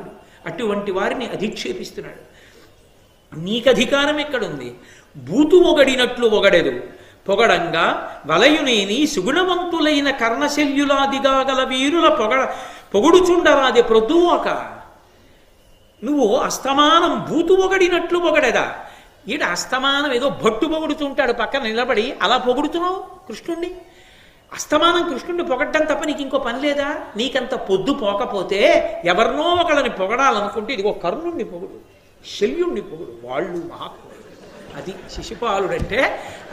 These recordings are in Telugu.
దుర్మార్గుడు. అటువంటి వారిని అధిక్షేపిస్తున్నాడు. నీకు అధికారం ఎక్కడుంది? బూతు ఒగడినట్లు ఒగడెదు పొగడంగా వలయునేని సుగుణవంతులైన కర్ణశల్యులాదిగా గల వీరుల పొగుడుచుండరాది ప్రొద్దువోక. నువ్వు అస్తమానం బూతు ఒగడినట్లు పొగడెదా? ఈడ అస్తమానం ఏదో భట్టు పొగుడుతుంటాడు పక్కన నిలబడి, అలా పొగుడుతున్నావు కృష్ణుణ్ణి. అస్తమానం కృష్ణుణ్ణి పొగడ్డం తప్ప నీకు ఇంకో పని లేదా? నీకంత పొద్దు పోకపోతే ఎవరినో ఒకళ్ళని పొగడాలనుకుంటే ఇదిగో కర్ణుణ్ణి పొగుడు, శల్యుణ్ణి పొగుడు, వాళ్ళు మహాత్ముడు. అది శిశుపాలుడంటే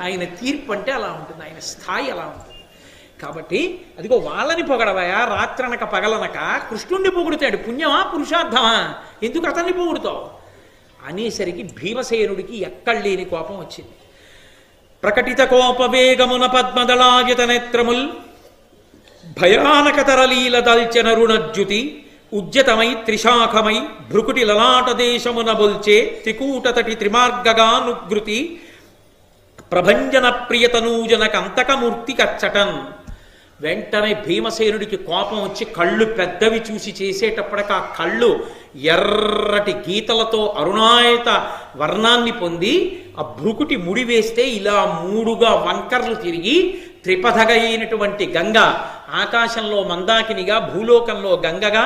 ఆయన తీర్పు అంటే అలా ఉంటుంది, ఆయన స్థాయి అలా ఉంటుంది. కాబట్టి అదిగో వాళ్ళని పొగడవయా, రాత్రనక పగలనక కృష్ణుణ్ణి పొగుడుతాడు. పుణ్యమా పురుషార్థమా? ఎందుకు అతన్ని పొగుడుతావు అనేసరికి భీమసేనుడికి ఎక్కడలేని కోపం వచ్చింది. ప్రకటిత కోపవేగమున పద్మదళాయత నేత్రముల్ భయానకతరలీల దల్చనరుణజ్యుతి ఉజ్జతమై త్రిశాఖమై భృకుటి లలాట దేశమున బొల్చే త్రికూటతటి త్రిమార్గగానుగృతి ప్రభంజన ప్రియతనూజన కంతకమూర్తి కచ్చటన్. వెంటనే భీమసేనుడికి కోపం వచ్చి కళ్ళు పెద్దవి చూసి చేసేటప్పటికి ఆ కళ్ళు ఎర్రటి గీతలతో అరుణాయత వర్ణాన్ని పొంది ఆ భృకుటి ముడి వేస్తే ఇలా మూడుగా వంకర్లు తిరిగి త్రిపథగా అయినటువంటి గంగ ఆకాశంలో మందాకినిగా, భూలోకంలో గంగగా,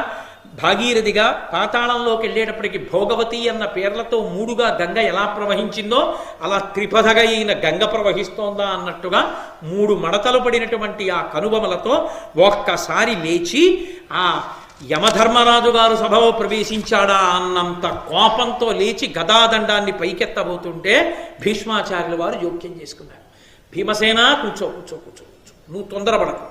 భాగీరథిగా, పాతాళంలోకి వెళ్ళేటప్పటికి భోగవతి అన్న పేర్లతో మూడుగా గంగ ఎలా ప్రవహించిందో అలా త్రిపథగా అయిన గంగ ప్రవహిస్తోందా అన్నట్టుగా మూడు మడతలు పడినటువంటి ఆ కనుబొమలతో ఒక్కసారి లేచి ఆ యమధర్మరాజు గారు సభలో ప్రవేశించాడా అన్నంత కోపంతో లేచి గదాదండాన్ని పైకెత్తబోతుంటే భీష్మాచార్యుల వారు జోక్యం చేసుకున్నారు. భీమసేన కూర్చో కూర్చో కూర్చో కూర్చో, నువ్వు తొందరపడకు.